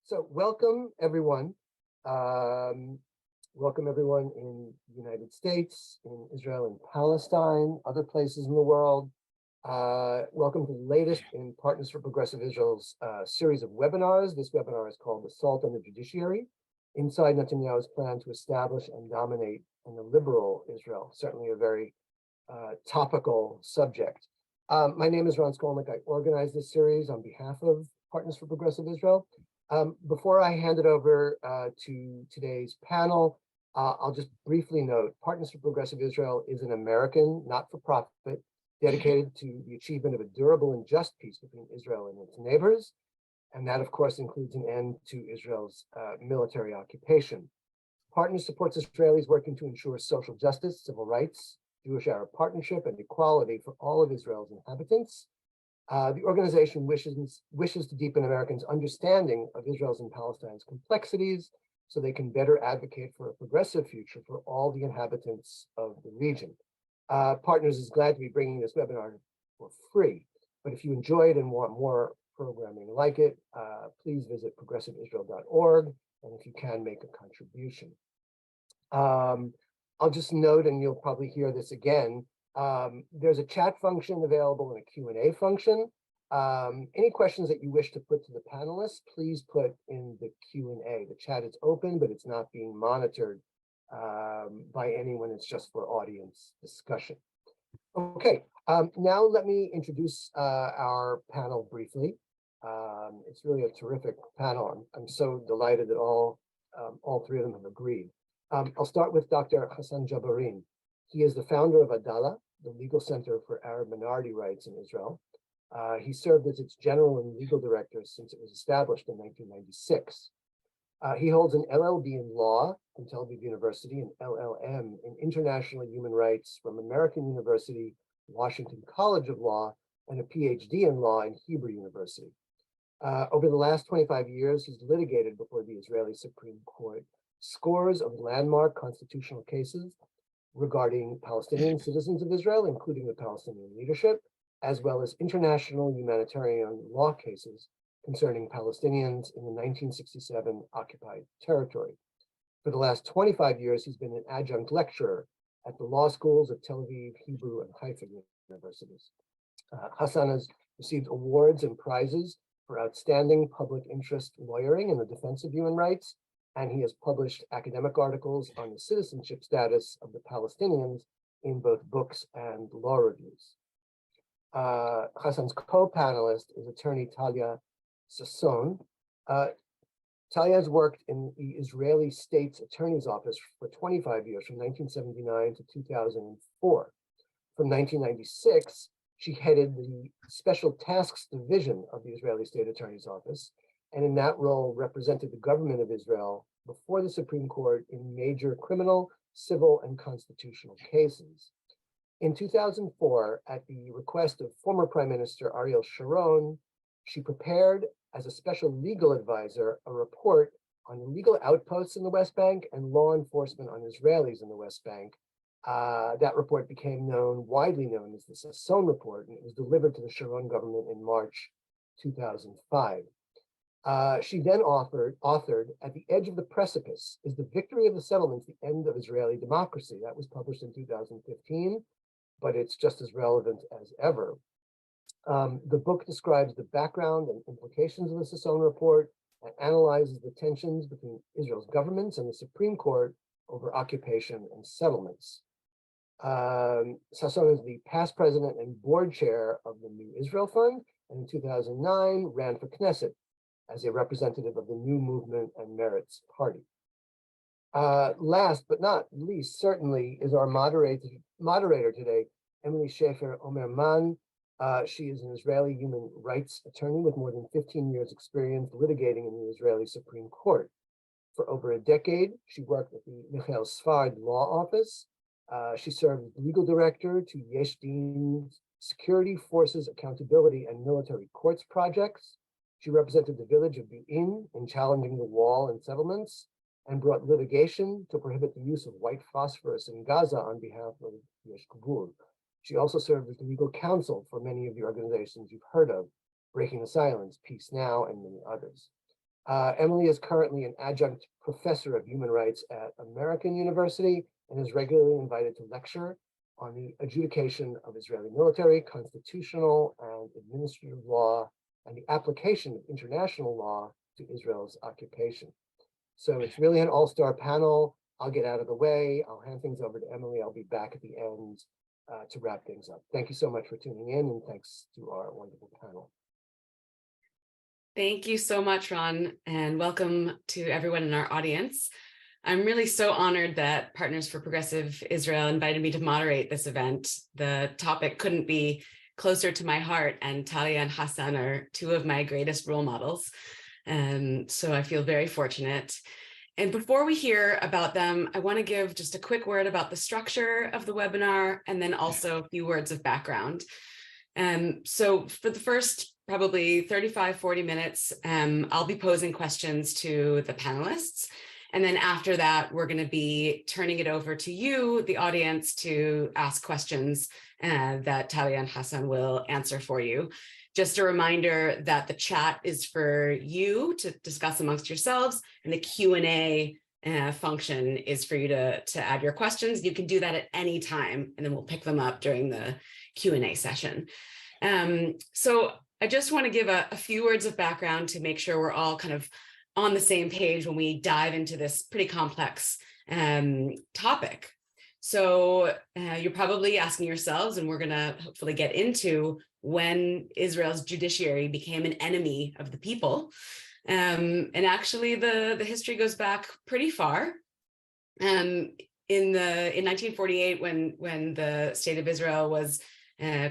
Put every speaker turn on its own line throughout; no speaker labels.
So welcome everyone. Welcome everyone in the United States, in Israel and Palestine, other places in the world. Welcome to the latest in Partners for Progressive Israel's series of webinars. This webinar is called Assault on the Judiciary, Inside Netanyahu's Plan to Establish and Dominate an Illiberal Israel. Certainly a very topical subject. My name is Ron Skolnick. I organized this series on behalf of Partners for Progressive Israel. Before I hand it over to today's panel, I'll just briefly note Partners for Progressive Israel is an American not-for-profit dedicated to the achievement of a durable and just peace between Israel and its neighbors. And that, of course, includes an end to Israel's military occupation. Partners supports Israelis working to ensure social justice, civil rights, Jewish-Arab partnership, and equality for all of Israel's inhabitants. The organization wishes to deepen Americans' understanding of Israel's and Palestine's complexities so they can better advocate for a progressive future for all the inhabitants of the region. Partners is glad to be bringing this webinar for free, but if you enjoyed and want more programming like it, please visit progressiveisrael.org, and if you can, make a contribution. I'll just note, and you'll probably hear this again, there's a chat function available and a Q&A function. Any questions that you wish to put to the panelists, please put in the Q&A. The chat is open, but it's not being monitored by anyone. It's just for audience discussion. Okay, now let me introduce our panel briefly. It's really a terrific panel. I'm so delighted that all three of them have agreed. I'll start with Dr. Hassan Jabarin. He is the founder of Adalah, the Legal Center for Arab Minority Rights in Israel. He served as its general and legal director since it was established in 1996. He holds an LLB in law from Tel Aviv University and LLM in international human rights from American University, Washington College of Law, and a PhD in law in Hebrew University. Over the last 25 years, he's litigated before the Israeli Supreme Court scores of landmark constitutional cases regarding Palestinian citizens of Israel, including the Palestinian leadership, as well as international humanitarian law cases concerning Palestinians in the 1967 occupied territory. For the last 25 years, he's been an adjunct lecturer at the law schools of Tel Aviv, Hebrew, and Haifa universities. Hassan has received awards and prizes for outstanding public interest lawyering in the defense of human rights, and he has published academic articles on the citizenship status of the Palestinians in both books and law reviews. Hassan's co-panelist is attorney Talia Sasson. Talia has worked in the Israeli State's Attorney's Office for 25 years, from 1979 to 2004. From 1996, she headed the Special Tasks Division of the Israeli State Attorney's Office, and in that role represented the government of Israel before the Supreme Court in major criminal, civil, and constitutional cases. In 2004, at the request of former Prime Minister Ariel Sharon, she prepared as a special legal advisor a report on illegal outposts in the West Bank and law enforcement on Israelis in the West Bank. That report became widely known as the Sasson Report, and it was delivered to the Sharon government in March 2005. She then authored At the Edge of the Precipice, Is the Victory of the Settlements the End of Israeli Democracy? That was published in 2015, but it's just as relevant as ever. The book describes the background and implications of the Sasson Report and analyzes the tensions between Israel's governments and the Supreme Court over occupation and settlements. Sasson is the past president and board chair of the New Israel Fund, and in 2009 ran for Knesset as a representative of the New Movement and Merits Party. Last but not least, certainly, is our moderator today, Emily Schaefer Omerman. She is an Israeli human rights attorney with more than 15 years experience litigating in the Israeli Supreme Court. For over a decade, she worked at the Michael Sfard Law Office. She served as legal director to Yesh Din's Security Forces Accountability and Military Courts projects. She represented the village of Bu'in in challenging the wall and settlements, and brought litigation to prohibit the use of white phosphorus in Gaza on behalf of Yesh Gvul. She also served as legal counsel for many of the organizations you've heard of, Breaking the Silence, Peace Now, and many others. Emily is currently an adjunct professor of human rights at American University and is regularly invited to lecture on the adjudication of Israeli military, constitutional, and administrative law, and the application of international law to Israel's occupation. So it's really an all-star panel. I'll get out of the way. I'll hand things over to Emily. I'll be back at the end to wrap things up. Thank you so much for tuning in, and thanks to our wonderful panel.
Thank you so much, Ron, and welcome to everyone in our audience. I'm really so honored that Partners for Progressive Israel invited me to moderate this event. The topic couldn't be closer to my heart, and Talia and Hassan are two of my greatest role models. So I feel very fortunate. And before we hear about them, I want to give just a quick word about the structure of the webinar, and then also a few words of background. So for the first probably 35-40 minutes, I'll be posing questions to the panelists. And then after that, we're going to be turning it over to you, the audience, to ask questions that Talia and Hassan will answer for you. Just a reminder that the chat is for you to discuss amongst yourselves, and the Q&A function is for you to add your questions. You can do that at any time, and then we'll pick them up during the Q&A session. So I just want to give a few words of background to make sure we're all kind of on the same page when we dive into this pretty complex topic. So you're probably asking yourselves, and we're going to hopefully get into when Israel's judiciary became an enemy of the people. And actually, the history goes back pretty far. In 1948, when the state of Israel was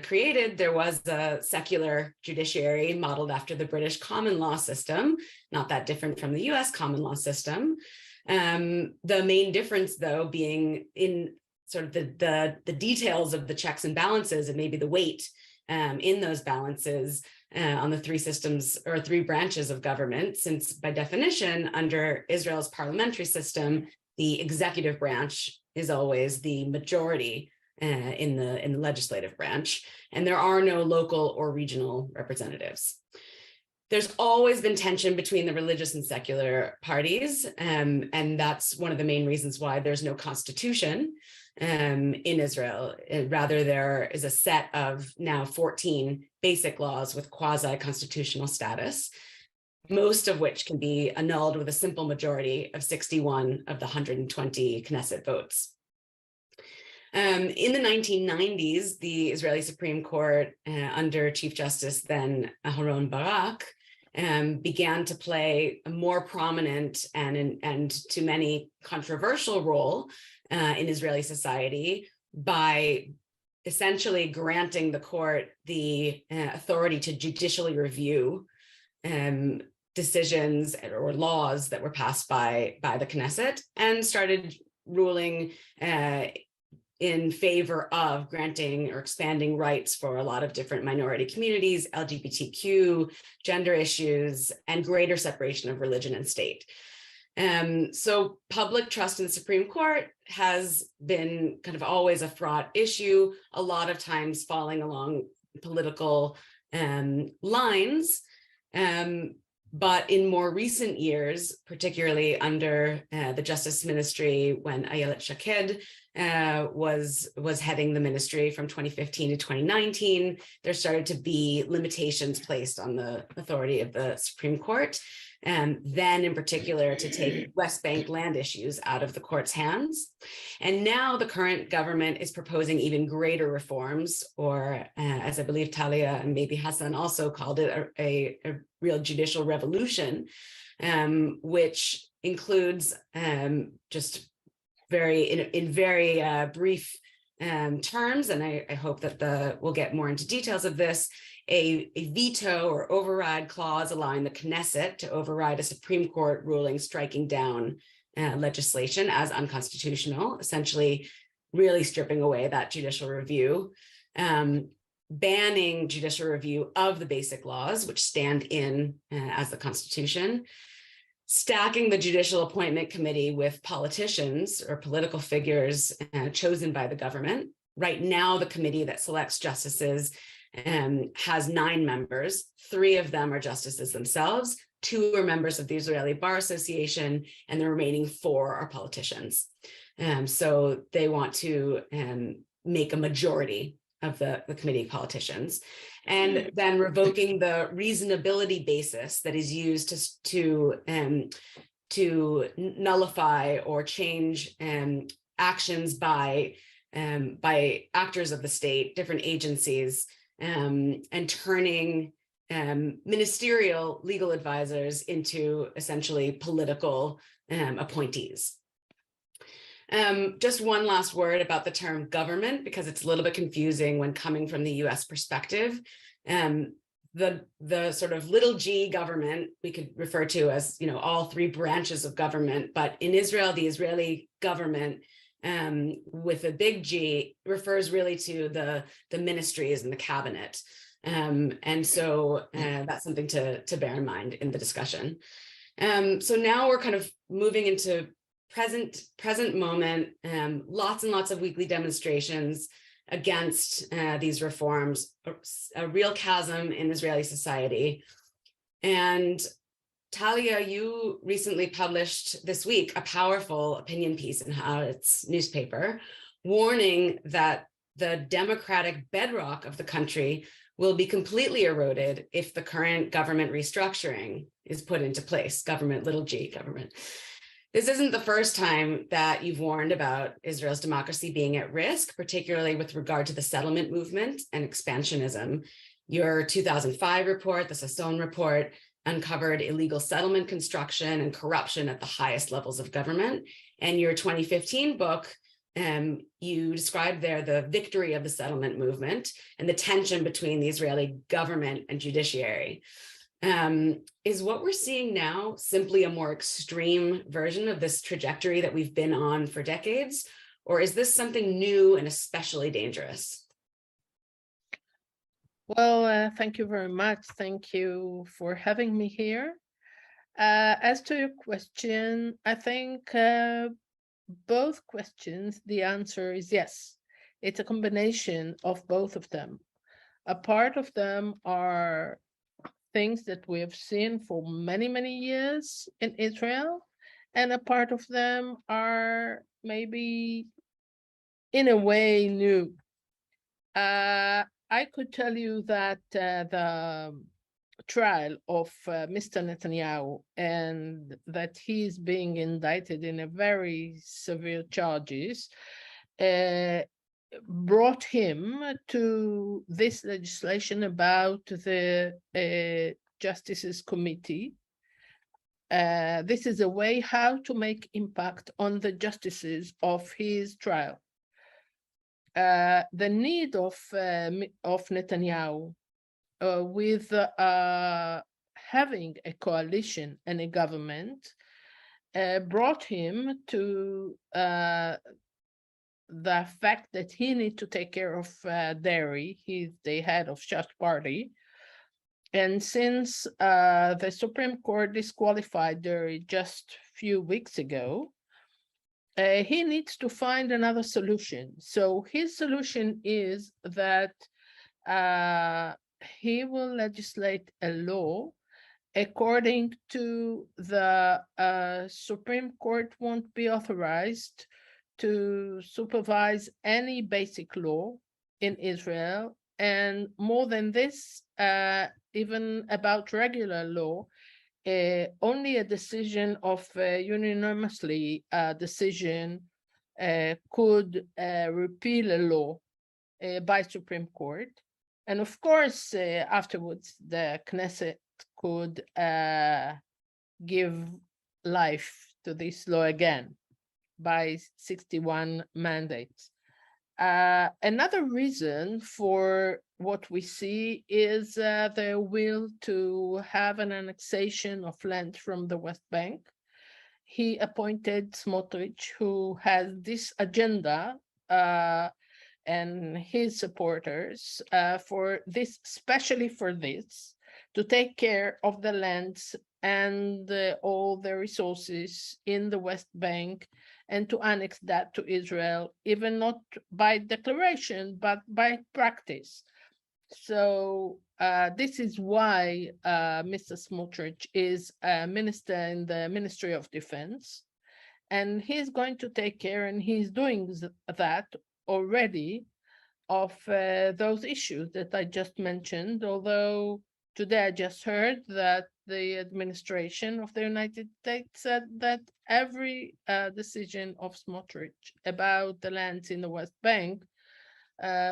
created, there was a secular judiciary modeled after the British common law system, not that different from the US common law system. The main difference, though, being in sort of the details of the checks and balances, and maybe the weight in those balances on the three systems or three branches of government, since by definition, under Israel's parliamentary system, the executive branch is always the majority in the legislative branch, and there are no local or regional representatives. There's always been tension between the religious and secular parties, and that's one of the main reasons why there's no constitution in Israel. Rather, there is a set of now 14 basic laws with quasi-constitutional status, most of which can be annulled with a simple majority of 61 of the 120 Knesset votes. In the 1990s, the Israeli Supreme Court, under Chief Justice then Aharon Barak, began to play a more prominent and to many controversial role in Israeli society by essentially granting the court the authority to judicially review decisions or laws that were passed by the Knesset, and started ruling in favor of granting or expanding rights for a lot of different minority communities, LGBTQ, gender issues, and greater separation of religion and state. So public trust in the Supreme Court has been kind of always a fraught issue, a lot of times falling along political lines. But in more recent years, particularly under the Justice Ministry, when Ayelet Shaked was heading the ministry from 2015 to 2019, there started to be limitations placed on the authority of the Supreme Court, and then in particular to take West Bank land issues out of the court's hands. And now the current government is proposing even greater reforms, or as I believe Talia and maybe Hassan also called it, a real judicial revolution, which includes just in very brief terms, and I hope that we'll get more into details of this, a veto or override clause allowing the Knesset to override a Supreme Court ruling striking down legislation as unconstitutional, essentially really stripping away that judicial review, banning judicial review of the basic laws, which stand in as the Constitution, stacking the Judicial Appointment Committee with politicians or political figures chosen by the government. Right now, the committee that selects justices has 9 members. 3 of them are justices themselves. 2 are members of the Israeli Bar Association, and the remaining 4 are politicians. So they want to make a majority of the committee politicians, and then revoking the reasonability basis that is used to nullify or change actions by actors of the state, different agencies, and turning ministerial legal advisors into essentially political appointees. Just one last word about the term government, because it's a little bit confusing when coming from the US perspective. The sort of little g government we could refer to as, all 3 branches of government, but in Israel, the Israeli government with a big G refers really to the ministries and the cabinet. And so that's something to bear in mind in the discussion. So now we're kind of moving into present moment, lots and lots of weekly demonstrations against these reforms, a real chasm in Israeli society. And Talia, you recently published this week a powerful opinion piece in Haaretz newspaper, warning that the democratic bedrock of the country will be completely eroded if the current government restructuring is put into place, government, little g government. This isn't the first time that you've warned about Israel's democracy being at risk, particularly with regard to the settlement movement and expansionism. Your 2005 report, the Sasson report, uncovered illegal settlement construction and corruption at the highest levels of government. And your 2015 book, you described there the victory of the settlement movement and the tension between the Israeli government and judiciary. Is what we're seeing now simply a more extreme version of this trajectory that we've been on for decades? Or is this something new and especially dangerous?
Well, thank you very much. Thank you for having me here. As to your question, I think both questions, the answer is yes. It's a combination of both of them. A part of them are things that we have seen for many, many years in Israel, and a part of them are maybe in a way new. I could tell you that the trial of Mr. Netanyahu, and that he's being indicted in a very severe charges, brought him to this legislation about the Justices Committee. This is a way how to make impact on the justices of his trial. The need of Netanyahu with having a coalition and a government brought him to the fact that he needs to take care of dairy. He's the head of Shas party. And since the Supreme Court disqualified dairy just a few weeks ago, he needs to find another solution. So his solution is that he will legislate a law according to the Supreme Court won't be authorized to supervise any basic law in Israel. And more than this, even about regular law, only a decision of unanimously decision could repeal a law by Supreme Court. And of course, afterwards, the Knesset could give life to this law again by 61 mandates. Another reason for what we see is their will to have an annexation of land from the West Bank. He appointed Smotrich, who has this agenda, and his supporters for this, especially for this, to take care of the lands and all the resources in the West Bank, and to annex that to Israel, even not by declaration, but by practice. So this is why Mr. Smotrich is a minister in the Ministry of Defense, and he's going to take care, and he's doing that already, of those issues that I just mentioned, although today I just heard that the administration of the United States said that every decision of Smotrich about the lands in the West Bank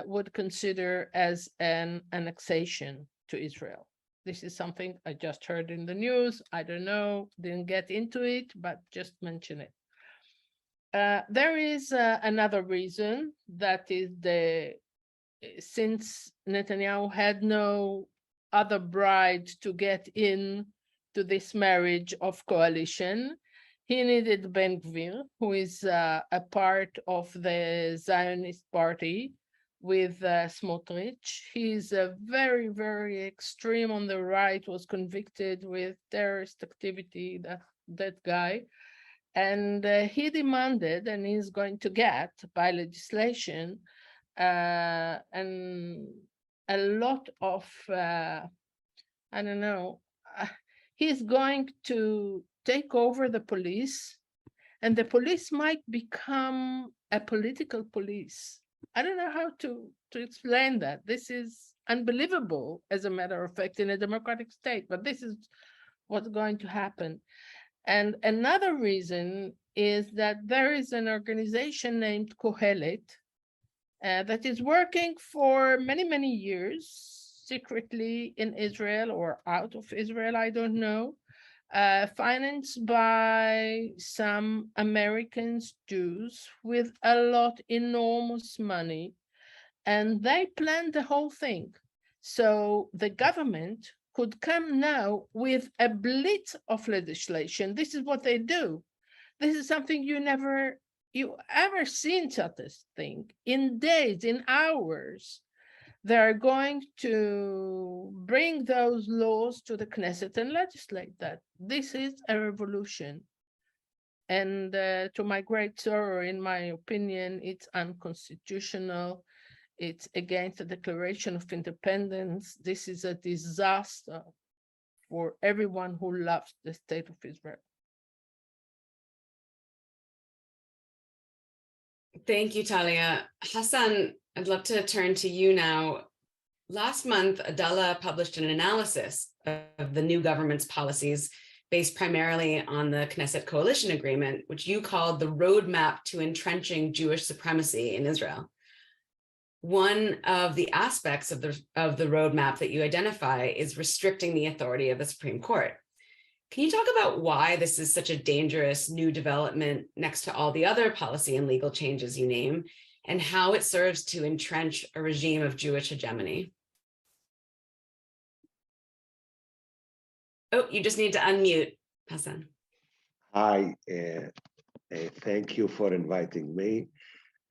would consider as an annexation to Israel. This is something I just heard in the news. I don't know, didn't get into it, but just mention it. There is another reason, that is since Netanyahu had no other bride to get in to this marriage of coalition, he needed Ben-Gvir, who is a part of the Zionist party with Smotrich. He's a very, very extreme on the right, was convicted with terrorist activity, that guy. And he demanded, and he's going to get by legislation, and a lot of, I don't know, he's going to take over the police, and the police might become a political police. I don't know how to explain that. This is unbelievable, as a matter of fact, in a democratic state, but this is what's going to happen. And another reason is that there is an organization named Kohelet that is working for many, many years secretly in Israel or out of Israel, I don't know, financed by some Americans, Jews, with a lot, enormous money, and they planned the whole thing. So the government could come now with a blitz of legislation. This is what they do. This is something you ever seen such a thing. In days, in hours, they're going to bring those laws to the Knesset and legislate that. This is a revolution. And to my great sorrow, in my opinion, it's unconstitutional. It's against the Declaration of Independence. This is a disaster for everyone who loves the state of Israel.
Thank you, Talia. Hassan, I'd love to turn to you now. Last month, Adala published an analysis of the new government's policies based primarily on the Knesset Coalition Agreement, which you called the roadmap to entrenching Jewish supremacy in Israel. One of the aspects of the roadmap that you identify is restricting the authority of the Supreme Court. Can you talk about why this is such a dangerous new development next to all the other policy and legal changes you name, and how it serves to entrench a regime of Jewish hegemony? Oh, you just need to unmute, Hassan.
Hi, thank you for inviting me,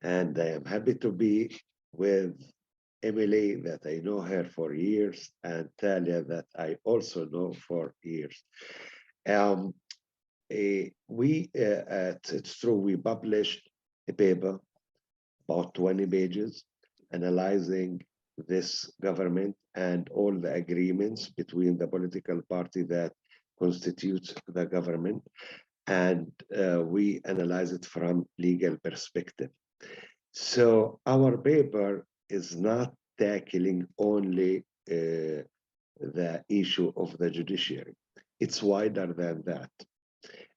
and I am happy to be with Emily, that I know her for years, and Talia, that I also know for years. It's true, we published a paper, about 20 pages, analyzing this government and all the agreements between the political party that constitutes the government, and we analyze it from legal perspective. So our paper is not tackling only the issue of the judiciary. It's wider than that.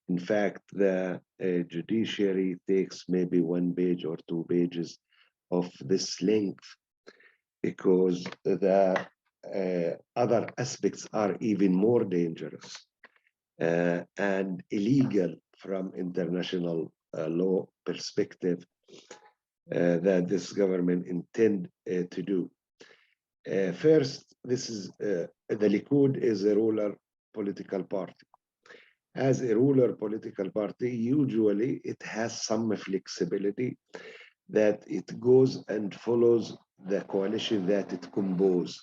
In fact, the judiciary takes maybe 1 page or 2 pages of this length, because the other aspects are even more dangerous and illegal from international law perspective that this government intend to do. First, this is the Likud is a ruler political party. As a ruler political party, usually it has some flexibility that it goes and follows the coalition that it composed.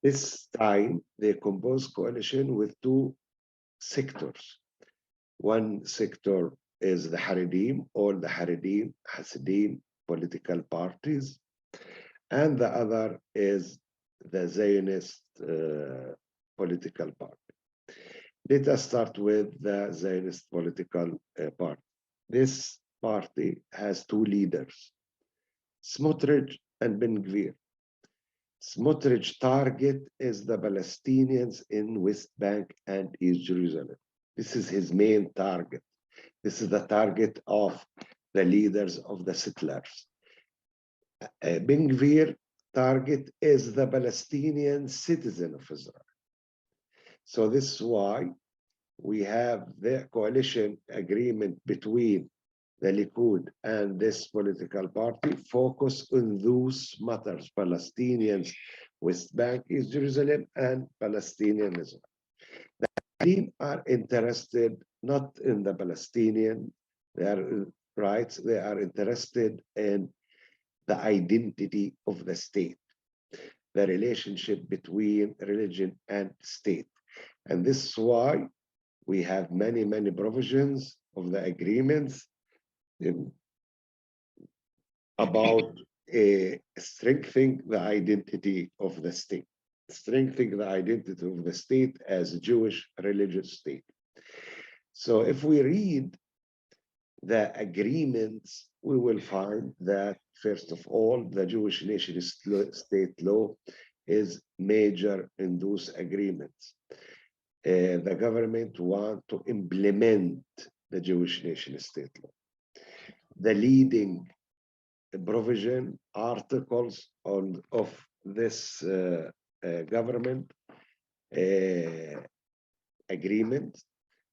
This time, they composed coalition with 2 sectors. One sector is the Haredim, all the Haredim, Hasidim political parties, and the other is the Zionist political party. Let us start with the Zionist political party. This party has two leaders, Smotrich and Ben Gvir. Smotrich target is the Palestinians in West Bank and East Jerusalem. This is his main target. This is the target of the leaders of the settlers. Ben Gvir target is the Palestinian citizen of Israel. So this is why we have the coalition agreement between the Likud and this political party focus on those matters, Palestinians, West Bank, East Jerusalem, and Palestinian Israel. The team are interested not in the Palestinian rights, they are interested in the identity of the state, the relationship between religion and state. And this is why we have many, many provisions of the agreements about strengthening the identity of the state, strengthening the identity of the state as a Jewish religious state. So if we read the agreements, we will find that, first of all, the Jewish nation state law is major in those agreements. The government wants to implement the Jewish nation state law. The leading provision articles of this government agreement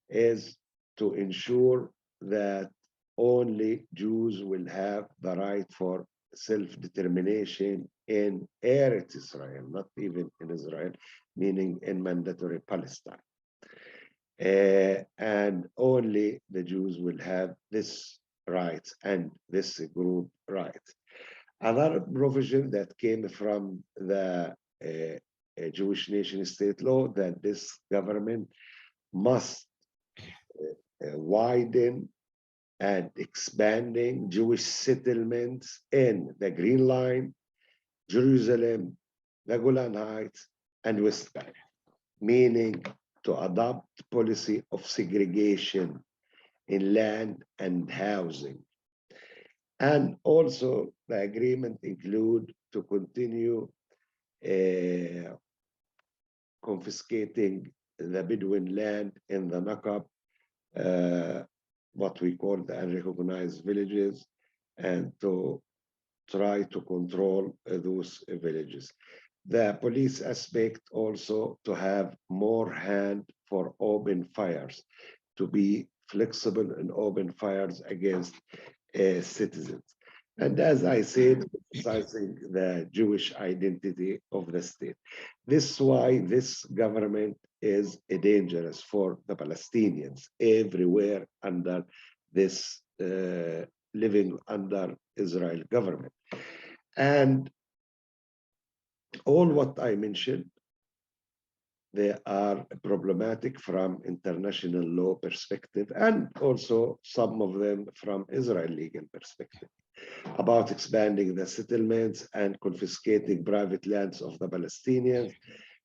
is to ensure that only Jews will have the right for self-determination in Eretz Israel, not even in Israel, meaning in mandatory Palestine. And only the Jews will have this right and this group right. Another provision that came from the Jewish nation state law, that this government must widen and expanding Jewish settlements in the Green Line, Jerusalem, the Golan Heights, and West Bank, meaning to adopt policy of segregation in land and housing. And also the agreement include to continue confiscating the Bedouin land in the Nakab, what we call the unrecognized villages, and to try to control those villages. The police aspect also to have more hand for open fires, to be flexible in open fires against citizens. And as I said, emphasizing the Jewish identity of the state. This is why this government is dangerous for the Palestinians everywhere under this living under Israel government. And all what I mentioned, they are problematic from international law perspective, and also some of them from Israel legal perspective, about expanding the settlements and confiscating private lands of the Palestinians.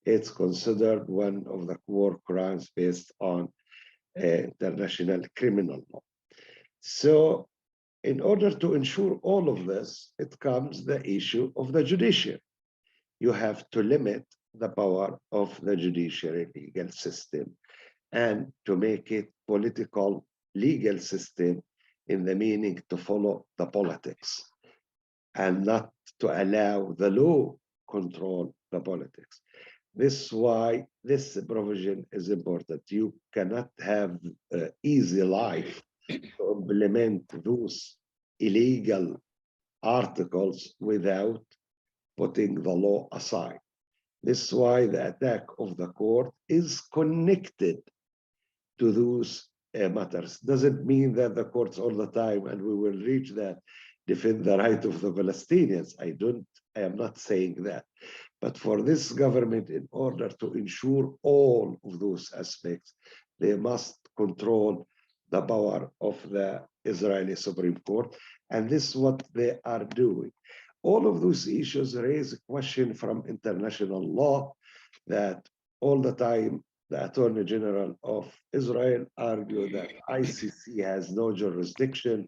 It's considered one of the war crimes based on international criminal law. So in order to ensure all of this, it comes the issue of the judiciary. You have to limit the power of the judiciary legal system and to make it political legal system in the meaning to follow the politics and not to allow the law control the politics. This is why this provision is important. You cannot have an easy life to implement those illegal articles without putting the law aside. This is why the attack of the court is connected to those matters. Doesn't mean that the courts all the time, and we will reach that, defend the right of the Palestinians. I am not saying that. But for this government, in order to ensure all of those aspects, they must control the power of the Israeli Supreme Court. And this is what they are doing. All of those issues raise a question from international law that all the time the Attorney General of Israel argued that ICC has no jurisdiction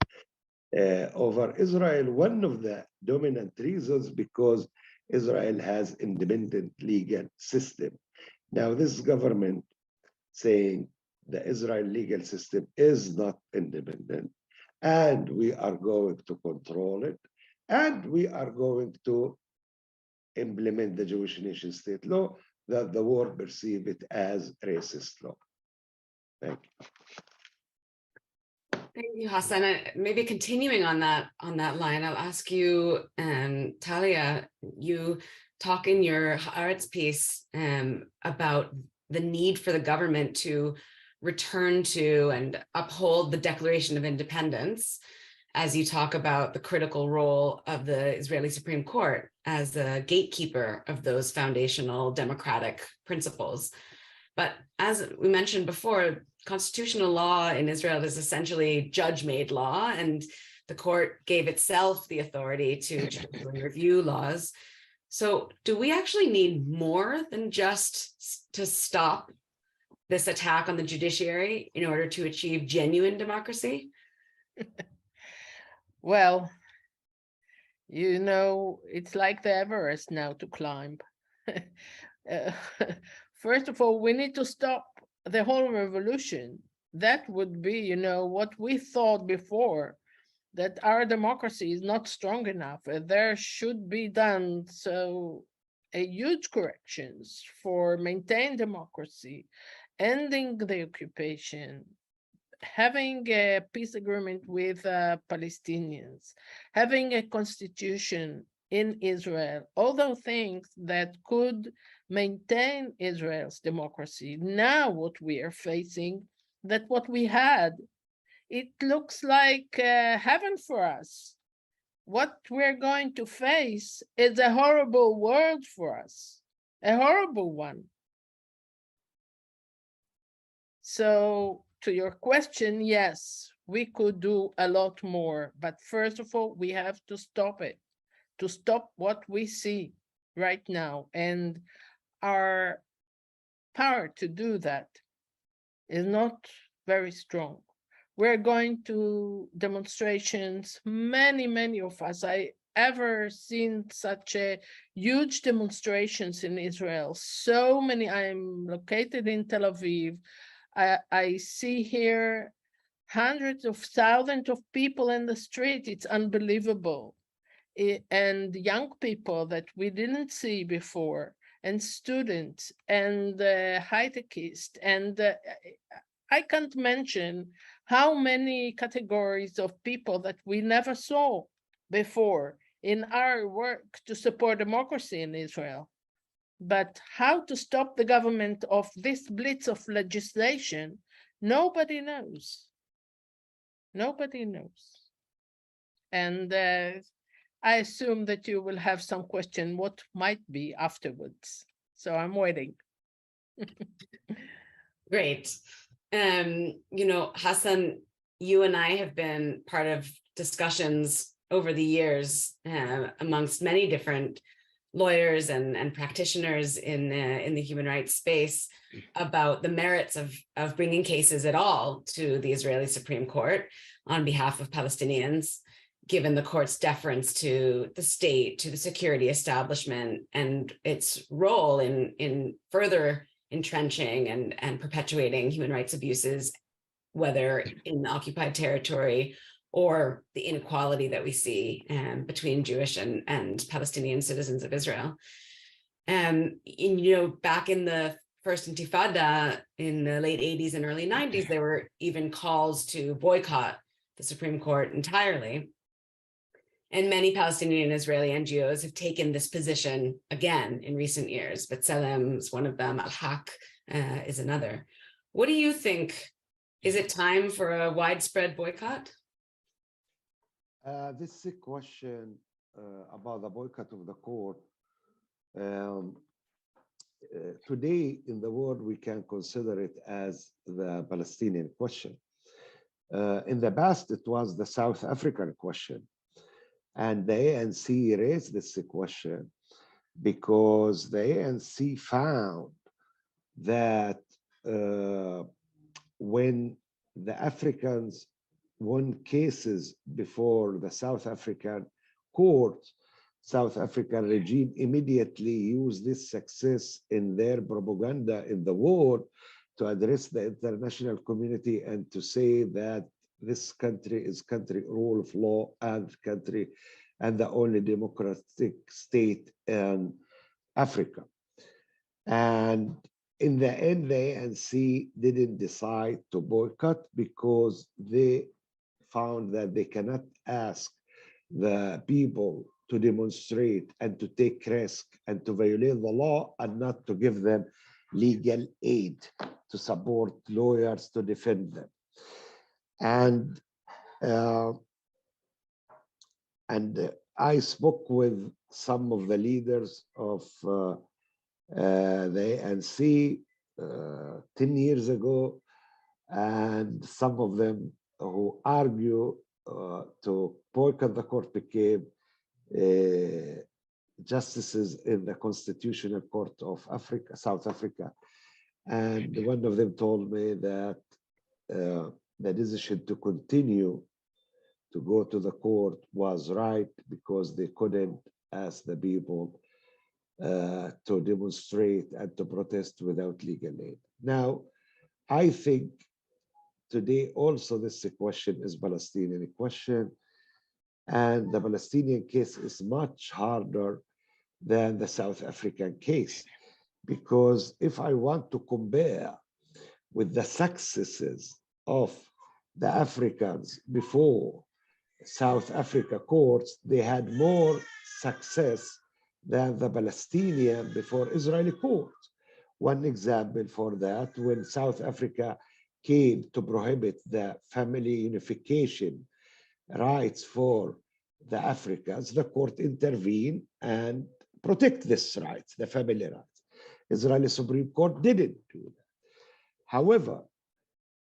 over Israel. One of the dominant reasons because Israel has independent legal system. Now this government saying the Israel legal system is not independent, and we are going to control it, and we are going to implement the Jewish nation state law that the world perceive it as racist law. Thank you.
Thank you, Hassan. Maybe continuing on that line, I'll ask you, Talia, you talk in your Haaretz piece about the need for the government to return to and uphold the Declaration of Independence, as you talk about the critical role of the Israeli Supreme Court as a gatekeeper of those foundational democratic principles. But as we mentioned before, constitutional law in Israel is essentially judge-made law, and the court gave itself the authority to judicially review laws. So do we actually need more than just to stop this attack on the judiciary in order to achieve genuine democracy?
Well, you know, it's like the Everest now to climb. First of all, we need to stop the whole revolution. That would be, you know, what we thought before, that our democracy is not strong enough. There should be done a huge corrections for maintain democracy, ending the occupation, having a peace agreement with Palestinians, having a constitution in Israel, all those things that could maintain Israel's democracy. Now what we are facing, that what we had, it looks like heaven for us. What we're going to face is a horrible world for us, a horrible one. So to your question, yes, we could do a lot more, but first of all, we have to stop it, to stop what we see right now. And our power to do that is not very strong. We're going to demonstrations, many of us. I ever seen such a huge demonstrations in Israel. So many. I'm located in Tel Aviv. I see here hundreds of thousands of people in the street. It's unbelievable. And young people that we didn't see before, and students, and high-techists, and I can't mention how many categories of people that we never saw before in our work to support democracy in Israel. But how to stop the government of this blitz of legislation, nobody knows. Nobody knows. And I assume that you will have some question what might be afterwards. So I'm waiting.
Great. You know, Hassan, you and I have been part of discussions over the years amongst many different lawyers and practitioners in the human rights space about the merits of bringing cases at all to the Israeli Supreme Court on behalf of Palestinians, given the court's deference to the state, to the security establishment, and its role in further entrenching and perpetuating human rights abuses, whether in the occupied territory or the inequality that we see between Jewish and Palestinian citizens of Israel. You know, back in the first Intifada in the late 80s and early 90s, there were even calls to boycott the Supreme Court entirely. And many Palestinian and Israeli NGOs have taken this position again in recent years. B'Tselem is one of them, Al-Haq is another. What do you think? Is it time for a widespread boycott?
This is a question about the boycott of the court. Today in the world, we can consider it as the Palestinian question. In the past, it was the South African question. And the ANC raised this question because the ANC found that when the Africans won cases before the South African courts, South African regime immediately used this success in their propaganda in the war to address the international community and to say that this country is country rule of law and country and the only democratic state in Africa. And in the end, the ANC didn't decide to boycott because they found that they cannot ask the people to demonstrate and to take risk and to violate the law and not to give them legal aid to support lawyers to defend them. And I spoke with some of the leaders of the ANC 10 years ago, and some of them who argue to boycott the court became justices in the Constitutional Court of Africa, South Africa. And one of them told me that the decision to continue to go to the court was right because they couldn't ask the people to demonstrate and to protest without legal aid. Now, I think today also this question is Palestinian question, and the Palestinian case is much harder than the South African case, because if I want to compare with the successes of the Africans before South Africa courts, they had more success than the Palestinian before Israeli courts. One example for that, when South Africa came to prohibit the family unification rights for the Africans, the court intervened and protect this rights, the family rights. Israeli Supreme Court didn't do that. However,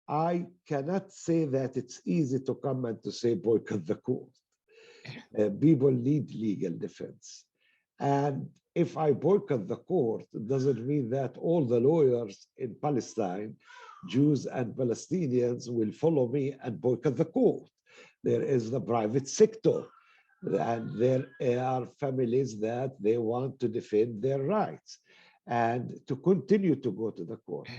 I cannot say that it's easy to come and to say boycott the court. People need legal defense. And if I boycott the court, it doesn't mean that all the lawyers in Palestine, Jews and Palestinians, will follow me and boycott the court. There is the private sector, and there are families that they want to defend their rights and to continue to go to the court.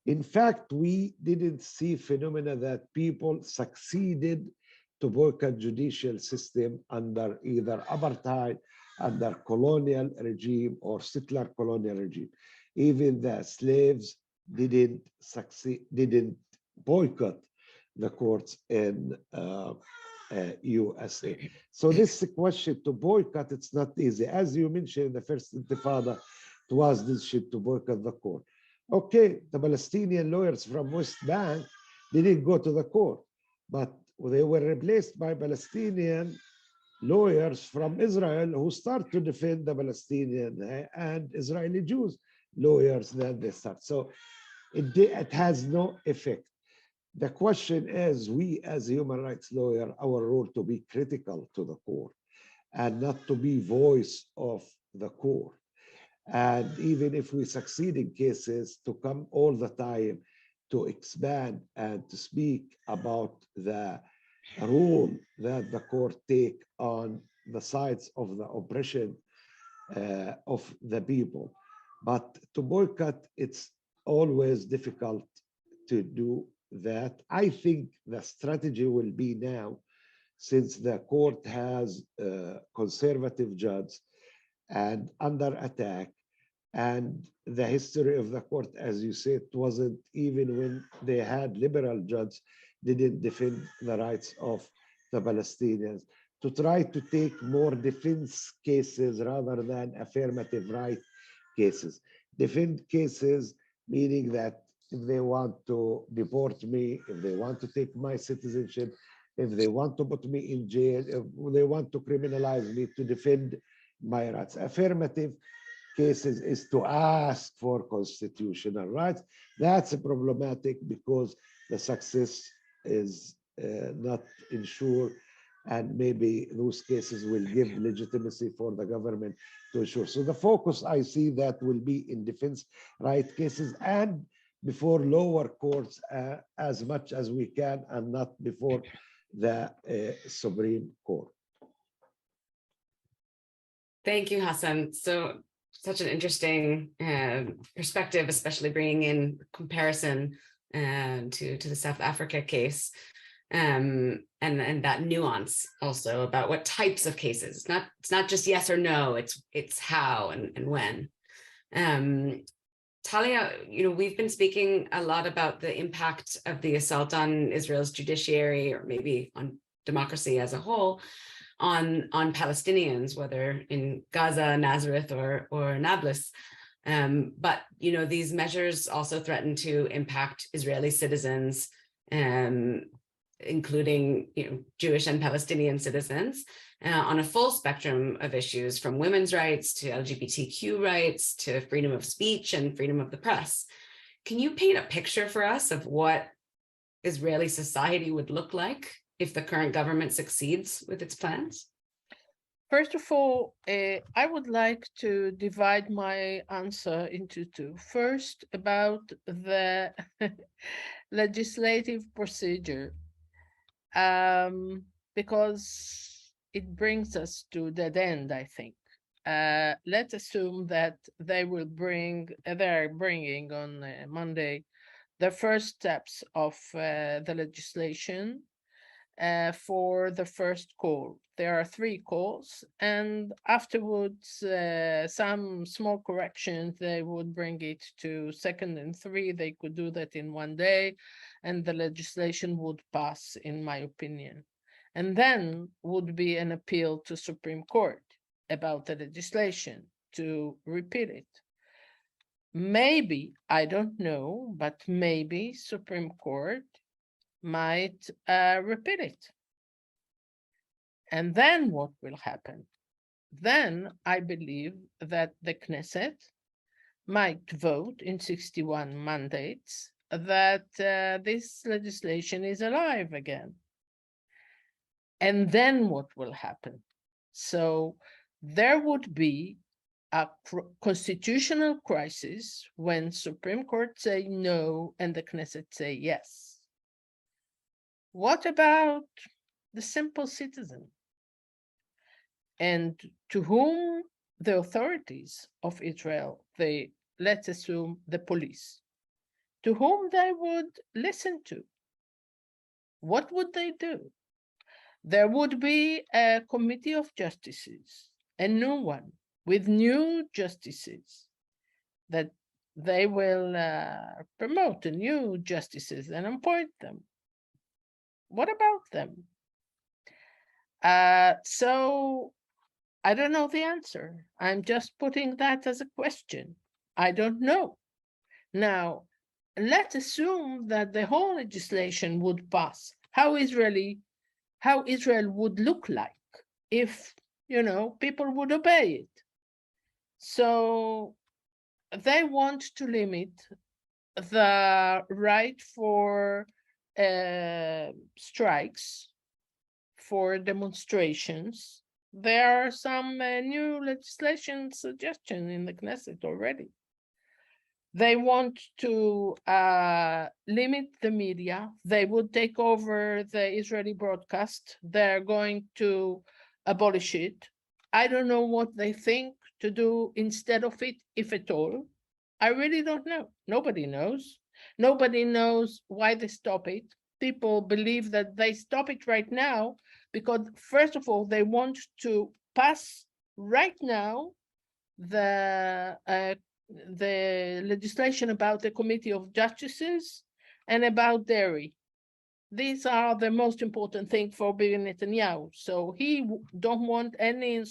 In fact, we didn't see phenomena that people succeeded to boycott judicial system under either apartheid, under colonial regime or settler colonial regime. Even the slaves didn't boycott the courts in USA. So this question to boycott, it's not easy. As you mentioned in the first intifada, it was decision to boycott the court. Okay, the Palestinian lawyers from West Bank didn't go to the court, but they were replaced by Palestinian lawyers from Israel who start to defend the Palestinian and Israeli Jews lawyers that they start. So it has no effect. The question is, we as human rights lawyer, our role to be critical to the court and not to be voice of the court. And even if we succeed in cases, to come all the time to expand and to speak about the role that the court take on the sides of the oppression of the people. But to boycott, it's always difficult to do that. I think the strategy will be now, since the court has a conservative judge and under attack, and the history of the court, as you said, wasn't even when they had liberal judges, didn't defend the rights of the Palestinians, to try to take more defense cases rather than affirmative right cases. Defend cases, meaning that if they want to deport me, if they want to take my citizenship, if they want to put me in jail, if they want to criminalize me, to defend my rights. Affirmative cases is to ask for constitutional rights. That's problematic because the success is not ensured, and maybe those cases will give legitimacy for the government to ensure. So the focus I see that will be in defense right cases and before lower courts as much as we can, and not before the Supreme Court.
Thank you, Hassan. So such an interesting perspective, especially bringing in comparison to the South Africa case, and that nuance also about what types of cases. It's not just yes or no. It's how and when. Talia, we've been speaking a lot about the impact of the assault on Israel's judiciary, or maybe on democracy as a whole, on Palestinians, whether in Gaza, Nazareth, or Nablus. But these measures also threaten to impact Israeli citizens, including Jewish and Palestinian citizens, on a full spectrum of issues, from women's rights to LGBTQ rights to freedom of speech and freedom of the press. Can you paint a picture for us of what Israeli society would look like if the current government succeeds with its plans?
First of all, I would like to divide my answer into two. First, about the legislative procedure, because it brings us to dead end, I think. Let's assume that they're bringing on Monday the first steps of the legislation for the first call. There are 3 calls, and afterwards some small corrections. They would bring it to 2nd and 3. They could do that in 1 day, and the legislation would pass, in my opinion. And then would be an appeal to Supreme Court about the legislation to repeal it. Maybe, I don't know, but maybe Supreme Court might repeal it. And then what will happen? Then I believe that the Knesset might vote in 61 mandates that this legislation is alive again. And then what will happen? So there would be a constitutional crisis when Supreme Court say no and the Knesset say yes. What about the simple citizen? And to whom the authorities of Israel, let's assume the police, to whom they would listen to? What would they do? There would be a committee of justices, a new one, with new justices, that they will promote the new justices and appoint them. What about them? So I don't know the answer. I'm just putting that as a question. I don't know. Now, let's assume that the whole legislation would pass. How Israel would look like if, people would obey it. So they want to limit the right for strikes, for demonstrations. There are some new legislation suggestions in the Knesset already. They want to limit the media. They would take over the Israeli broadcast. They're going to abolish it. I don't know what they think to do instead of it, if at all. I really don't know. Nobody knows. Nobody knows why they stop it. People believe that they stop it right now because, first of all, they want to pass right now the legislation about the Committee of Justices and about dairy. These are the most important thing for Bibi Netanyahu. So he don't want any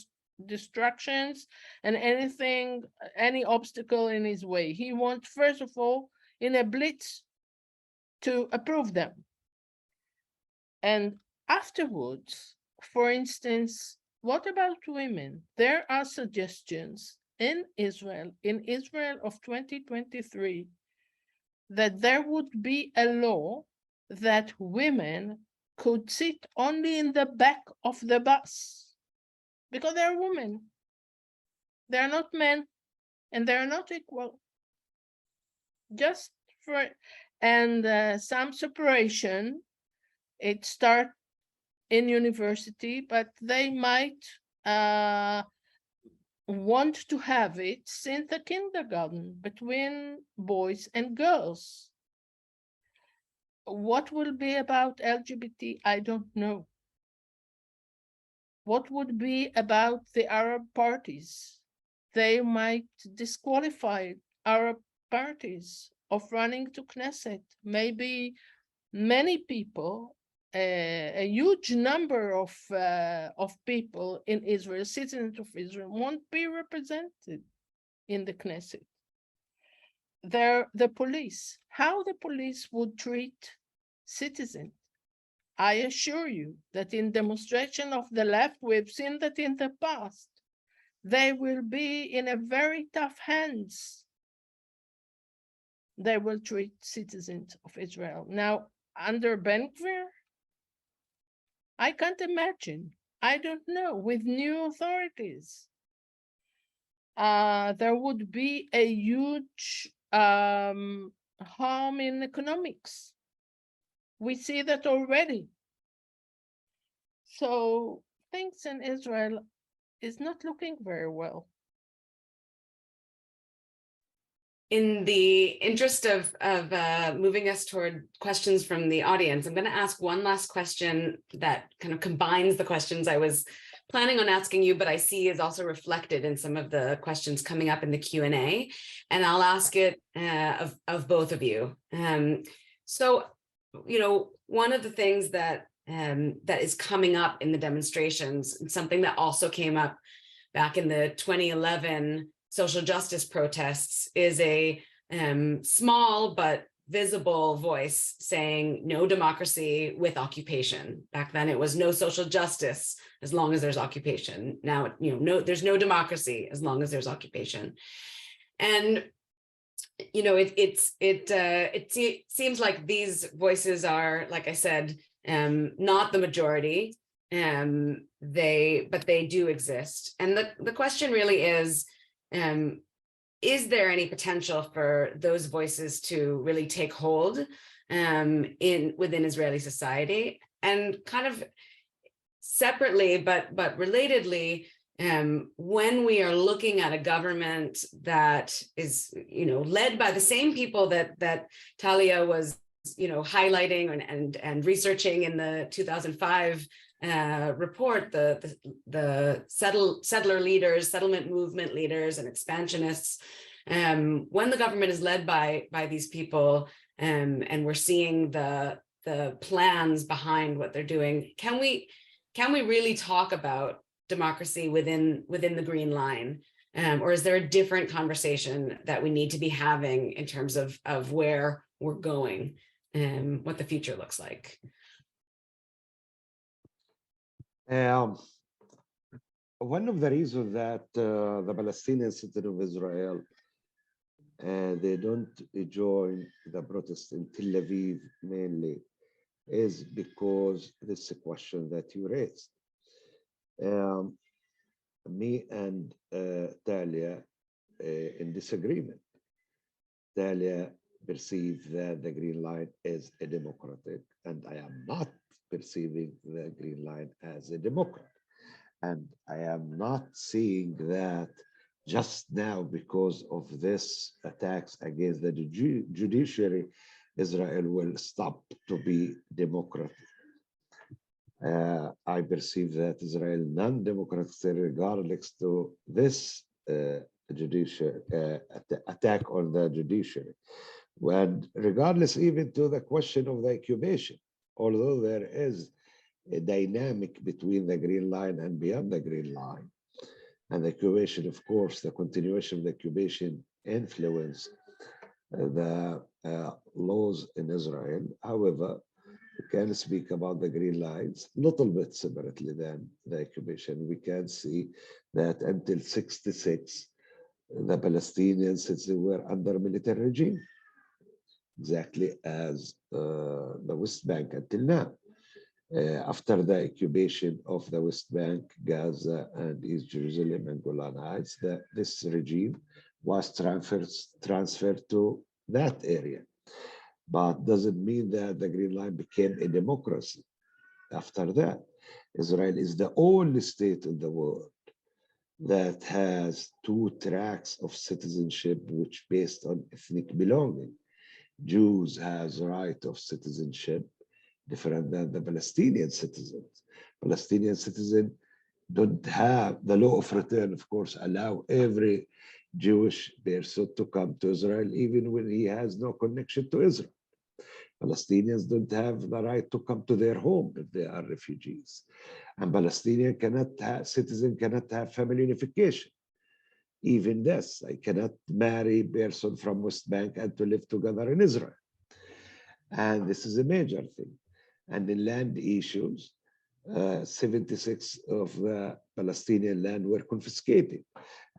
distractions and any obstacle in his way. He wants, first of all, in a blitz to approve them. And afterwards, for instance, what about women? There are suggestions in Israel of 2023, that there would be a law that women could sit only in the back of the bus because they're women. They're not men and they're not equal. Just for, and some separation, it starts in university, but they might want to have it since the kindergarten between boys and girls. What will be about LGBT? I don't know. What would be about the Arab parties? They might disqualify Arab parties of running to Knesset. Maybe many people, a huge number of people in Israel, citizens of Israel, won't be represented in the Knesset. The police, how the police would treat citizens. I assure you that in demonstration of the left, we've seen that in the past, they will be in a very tough hands. They will treat citizens of Israel. Now, under Ben-Gvir, I can't imagine. I don't know, with new authorities. There would be a huge harm in economics. We see that already. So things in Israel is not looking very well.
In the interest of moving us toward questions from the audience, I'm going to ask one last question that kind of combines the questions I was planning on asking you, but I see is also reflected in some of the questions coming up in the Q&A, and I'll ask it of both of you. So, you know, one of the things that that is coming up in the demonstrations, and something that also came up back in the 2011 social justice protests, is a small but visible voice saying no democracy with occupation. Back then it was no social justice as long as there's occupation. Now, you know, there's no democracy as long as there's occupation. And you know, it seems like these voices are, like I said, not the majority. But they do exist. And the question really is there any potential for those voices to really take hold within Israeli society? And kind of separately, but relatedly, when we are looking at a government that is, you know, led by the same people that Talia was, you know, highlighting and researching in the 2005 report, the settler leaders, settlement movement leaders, and expansionists. When the government is led by these people, and we're seeing the plans behind what they're doing, can we really talk about democracy within the Green Line, or is there a different conversation that we need to be having in terms of where we're going and what the future looks like?
One of the reasons that the Palestinian citizens of Israel they don't join the protest in Tel Aviv mainly is because this is a question that you raised. Me and Talia in disagreement. Talia perceives that the Green Line is a democratic, and I am not perceiving the Green Line as a democrat. And I am not seeing that just now because of this attacks against the judiciary, Israel will stop to be democratic. I perceive that Israel non-democratic regardless to this judicial attack on the judiciary. And regardless even to the question of the occupation, although there is a dynamic between the Green Line and beyond the Green Line. And the occupation, of course, the continuation of the occupation influence the laws in Israel. However, we can speak about the Green Lines a little bit separately than the occupation. We can see that until 66, the Palestinians, since they were under military regime, exactly as the West Bank until now. after the occupation of the West Bank, Gaza, and East Jerusalem and Golan Heights, this regime was transferred to that area. But doesn't mean that the Green Line became a democracy. After that, Israel is the only state in the world that has 2 tracks of citizenship, which based on ethnic belonging. Jews has right of citizenship different than the Palestinian citizens. Palestinian citizens don't have the law of return, of course, allow every Jewish person to come to Israel, even when he has no connection to Israel. Palestinians don't have the right to come to their home if they are refugees. And Palestinian citizen cannot have family unification. Even this, I cannot marry a person from West Bank and to live together in Israel. And this is a major thing. And in land issues, 76 of the Palestinian land were confiscated.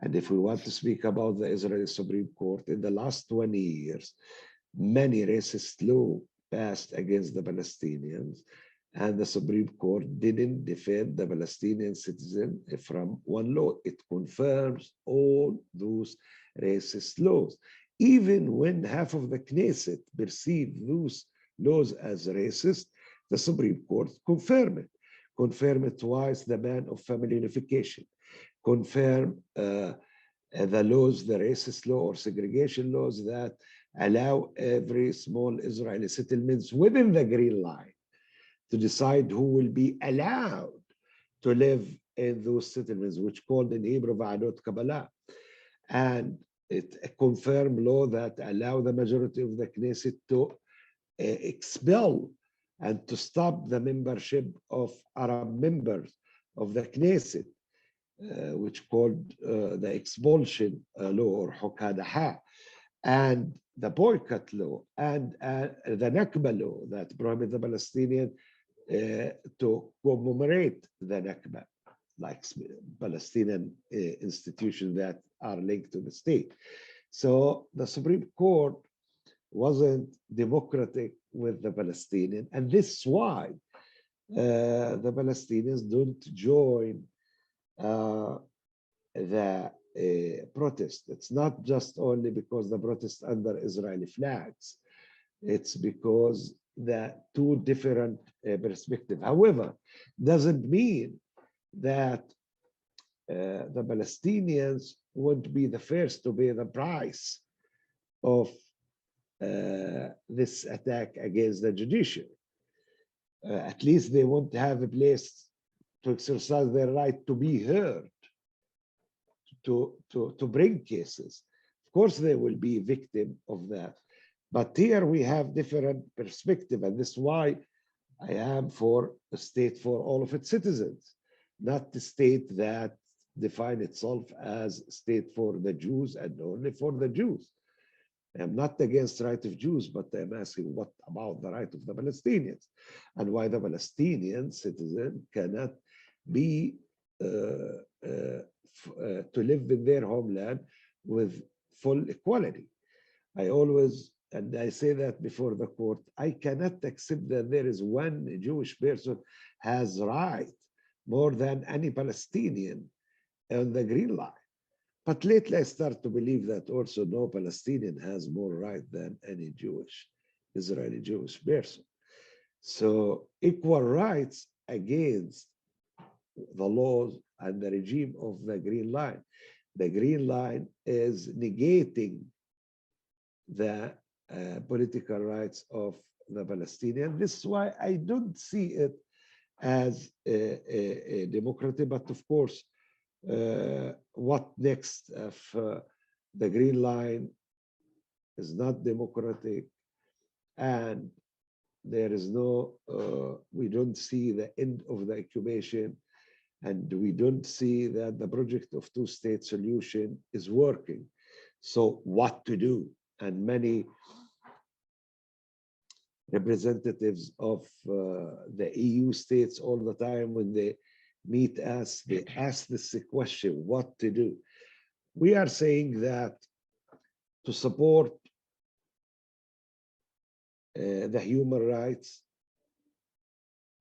And if we want to speak about the Israeli Supreme Court, in the last 20 years, many racist laws passed against the Palestinians, and the Supreme Court didn't defend the Palestinian citizen from one law. It confirms all those racist laws. Even when half of the Knesset perceive those laws as racist, the Supreme Court confirmed it. Confirmed twice the ban of family unification. Confirmed the laws, the racist law or segregation laws that allow every small Israeli settlements within the Green Line to decide who will be allowed to live in those settlements, which called in Hebrew Va'adot Kabbalah. And it a confirmed law that allow the majority of the Knesset to expel and to stop the membership of Arab members of the Knesset, which called the expulsion law or Hukadaha, and the boycott law, and the Nakba law that prohibit the Palestinian to commemorate the Nakba, like Palestinian institutions that are linked to the state. So the Supreme Court wasn't democratic with the Palestinian, and this is why the Palestinians don't join the protest. It's not just only because the protest under Israeli flags. It's because the 2 different perspectives. However, doesn't mean that the Palestinians won't be the first to pay the price of this attack against the judiciary. At least they won't have a place to exercise their right to be heard, to bring cases. Of course, they will be a victim of that. But here we have different perspective, and this is why I am for a state for all of its citizens, not the state that define itself as state for the Jews and only for the Jews. I'm not against the right of Jews, but I'm asking what about the right of the Palestinians, and why the Palestinian citizen cannot be to live in their homeland with full equality. I always, and I say that before the court, I cannot accept that there is one Jewish person has right more than any Palestinian on the Green Line. But lately I start to believe that also no Palestinian has more right than any Israeli Jewish person. So equal rights against the laws and the regime of the Green Line. The Green Line is negating the political rights of the Palestinian. This is why I don't see it as a democracy, but of course, what next if the Green Line is not democratic and there is no, we don't see the end of the occupation, and we don't see that the project of 2-state solution is working. So what to do? And many representatives of the EU states all the time when they meet us, they ask this question, what to do? We are saying that to support the human rights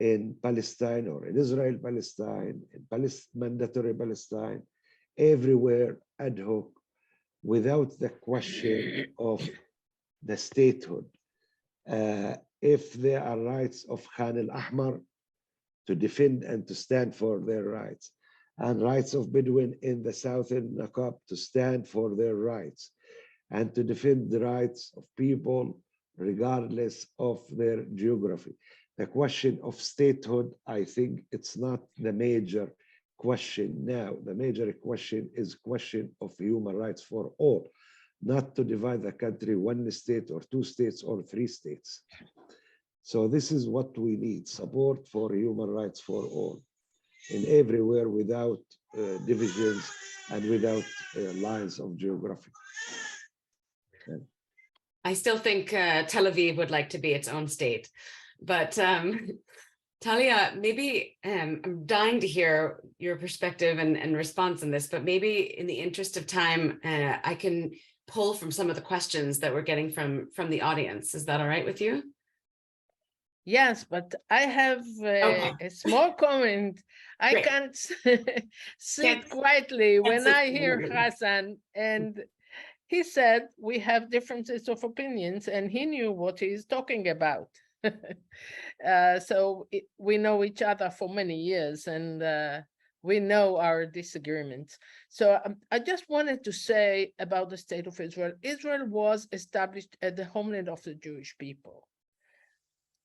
in Palestine or in Israel-Palestine, in mandatory Palestine, everywhere ad hoc, without the question of the statehood. If there are rights of Khan al-Ahmar to defend and to stand for their rights, and rights of Bedouin in the southern Nakab to stand for their rights, and to defend the rights of people regardless of their geography. The question of statehood, I think it's not the major question now. The major question is question of human rights for all, not to divide the country one state or two states or three states. So this is what we need, support for human rights for all, in everywhere, without divisions and without lines of geography.
I still think Tel Aviv would like to be its own state, but Talia, maybe I'm dying to hear your perspective and response on this, but maybe in the interest of time, I can pull from some of the questions that we're getting from the audience. Is that all right with you?
Yes, but I have a small comment. I
Great.
can't sit quietly when I hear Hassan, and he said we have differences of opinions, and he knew what he's talking about. We know each other for many years, and we know our disagreements. So I just wanted to say about the state of Israel. Israel was established as the homeland of the Jewish people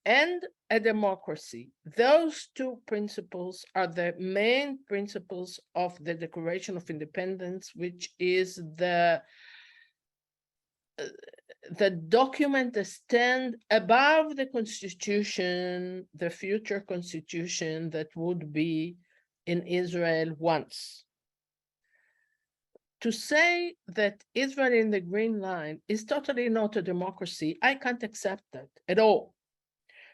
and a democracy. Those two principles are the main principles of the Declaration of Independence, which is the document that stands above the constitution, the future constitution that would be in Israel once. To say that Israel in the Green Line is totally not a democracy, I can't accept that at all.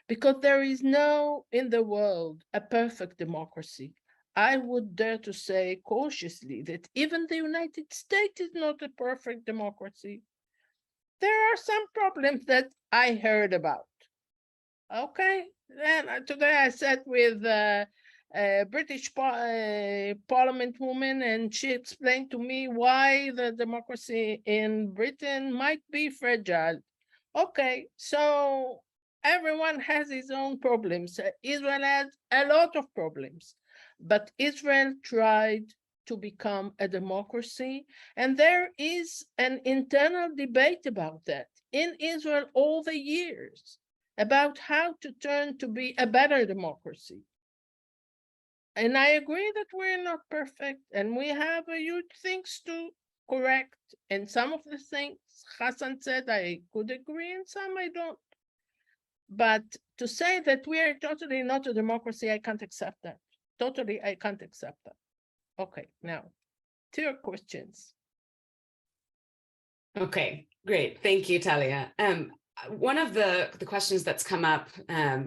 Because there is no, in the world, a perfect democracy. I would dare to say cautiously that even the United States is not a perfect democracy. There are some problems that I heard about. Okay, then today I sat with a British Parliament woman, and she explained to me why the democracy in Britain might be fragile. Okay, so everyone has his own problems. Israel has a lot of problems, but Israel tried to become a democracy, and there is an internal debate about that in Israel all the years, about how to turn to be a better democracy. And I agree that we're not perfect, and we have huge things to correct, and some of the things Hassan said I could agree, and some I don't. But to say that we are totally not a democracy, I can't accept that. Totally, I can't accept that. Okay, now, to your questions.
Okay, great. Thank you, Talia. One of the questions that's come up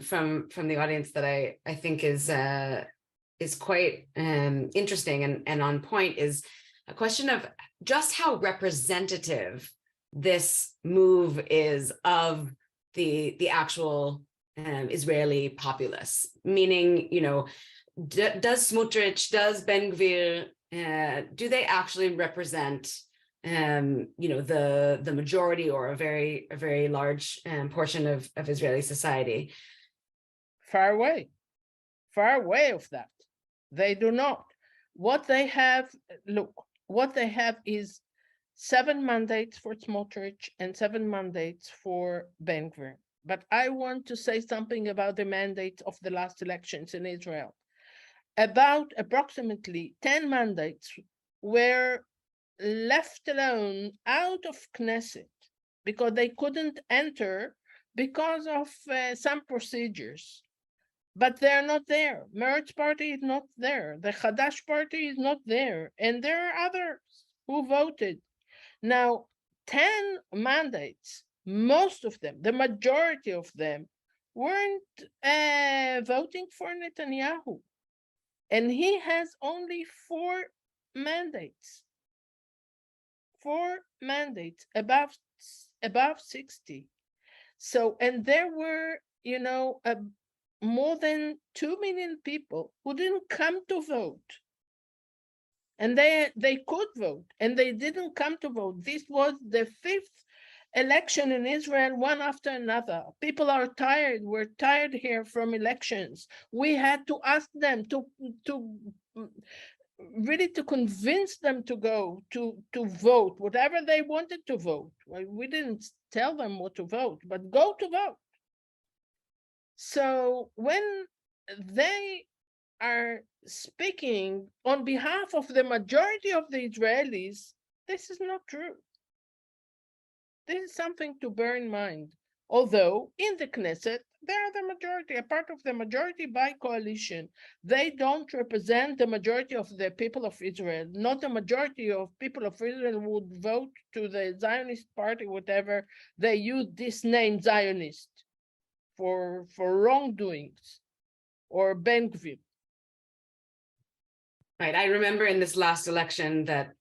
from the audience that I think is quite interesting and on point is a question of just how representative this move is of the actual Israeli populace. Meaning, you know, does Smotrich, does Ben-Gvir, do they actually represent you know, the majority or a very large portion of Israeli society?
Far away of that. They do not. What they have, look, what they have is 7 mandates for Smotrich and 7 mandates for Ben-Gvir. But I want to say something about the mandates of the last elections in Israel. About approximately 10 mandates were left alone out of Knesset because they couldn't enter because of some procedures. But they're not there. Meretz party is not there. The Hadash party is not there. And there are others who voted. Now, 10 mandates, most of them, the majority of them, weren't voting for Netanyahu. And he has only 4 mandates. 4 mandates, above 60. So, and there were, you know, more than 2 million people who didn't come to vote. And they could vote, and they didn't come to vote. This was the 5th election in Israel, one after another. People are tired. We're tired here from elections. We had to ask them to really to convince them to go to vote, whatever they wanted to vote. We didn't tell them what to vote, but go to vote. So when they are speaking on behalf of the majority of the Israelis, this is not true. This is something to bear in mind. Although in the Knesset, they are the majority, a part of the majority by coalition. They don't represent the majority of the people of Israel. Not the majority of people of Israel would vote to the Zionist party, whatever. They use this name Zionist for wrongdoings, or Ben Gvir.
Right. I remember in this last election that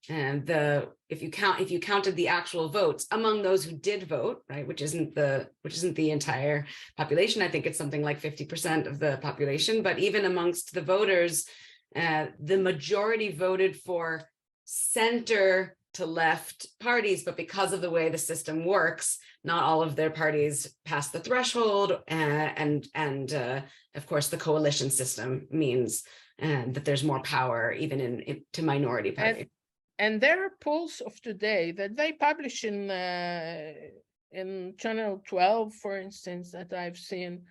if you counted the actual votes among those who did vote, right, which isn't the entire population. I think it's something like 50% of the population. But even amongst the voters, the majority voted for center to left parties. But because of the way the system works, not all of their parties pass the threshold, and of course the coalition system means that there's more power even to minority parties.
And there are polls of today that they publish in Channel 12, for instance, that I've seen,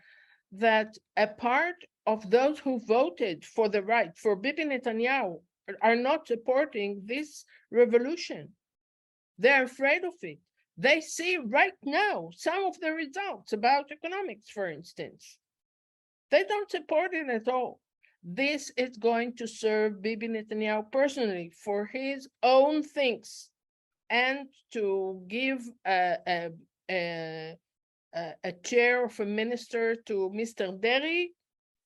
that a part of those who voted for the right, for Bibi Netanyahu, are not supporting this revolution. They're afraid of it. They see right now some of the results about economics, for instance. They don't support it at all. This is going to serve Bibi Netanyahu personally for his own things, and to give a chair of a minister to Mr. Deri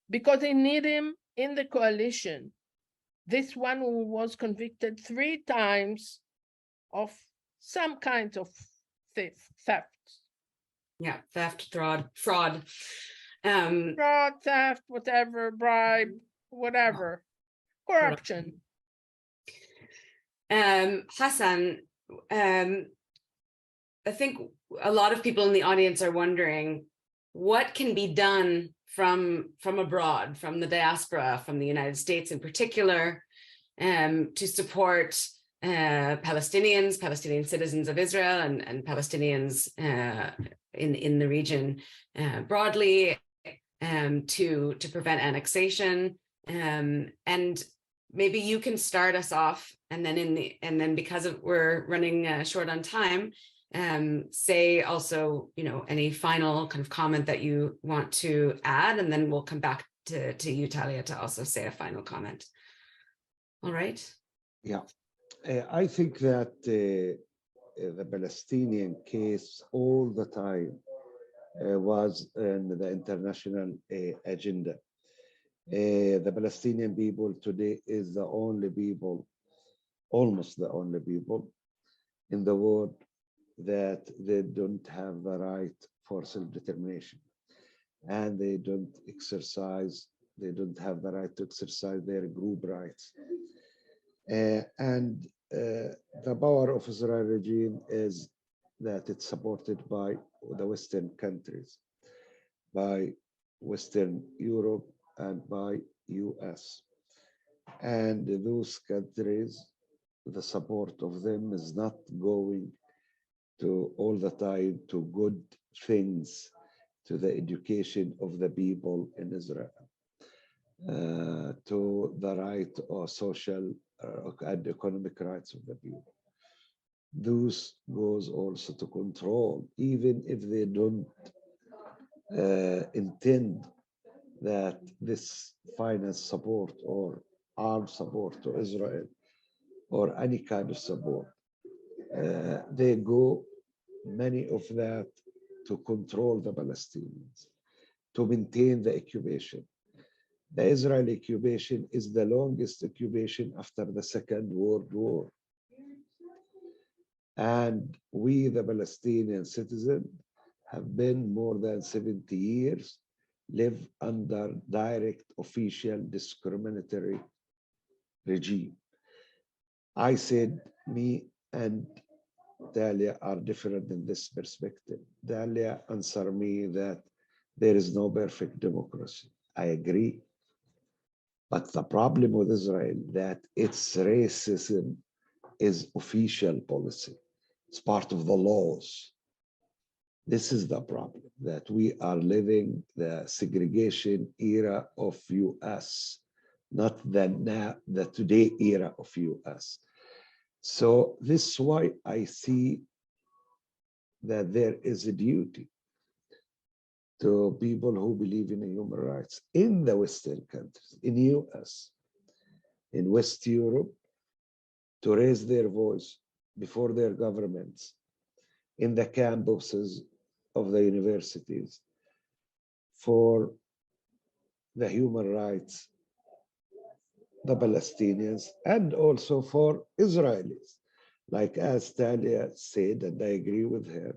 because they need him in the coalition. This one who was convicted 3 times of some kind of theft.
Yeah, theft, fraud. Fraud,
theft, whatever, bribe, whatever, corruption.
Hassan, I think a lot of people in the audience are wondering what can be done from abroad, from the diaspora, from the United States in particular, to support Palestinians, Palestinian citizens of Israel, and Palestinians in the region broadly, to prevent annexation. And maybe you can start us off, and then because we're running short on time, say also, any final kind of comment that you want to add, and then we'll come back to you, Talia, to also say a final comment. All right.
Yeah, I think that the Palestinian case all the time was in the international agenda. The Palestinian people today is the only people, almost the only people in the world that they don't have the right for self-determination, and they don't have the right to exercise their group rights. And the power of Israel regime is that it's supported by the Western countries, by Western Europe, and by US. And those countries, the support of them is not going to all the time to good things, to the education of the people in Israel, to the right or social and economic rights of the people. Those goes also to control, even if they don't intend that this finance support or armed support to Israel or any kind of support, they go, many of that, to control the Palestinians, to maintain the occupation. The Israeli occupation is the longest occupation after the Second World War. And we, the Palestinian citizens, have been more than 70 years live under direct, official, discriminatory regime. I said me and Dalia are different in this perspective. Dalia answered me that there is no perfect democracy. I agree. But the problem with Israel that its racism is official policy. It's part of the laws. This is the problem, that we are living the segregation era of US, not the today era of US. So this is why I see that there is a duty to people who believe in human rights in the Western countries, in US, in West Europe, to raise their voice before their governments, in the campuses of the universities, for the human rights, the Palestinians, and also for Israelis. Like as Talia said, and I agree with her,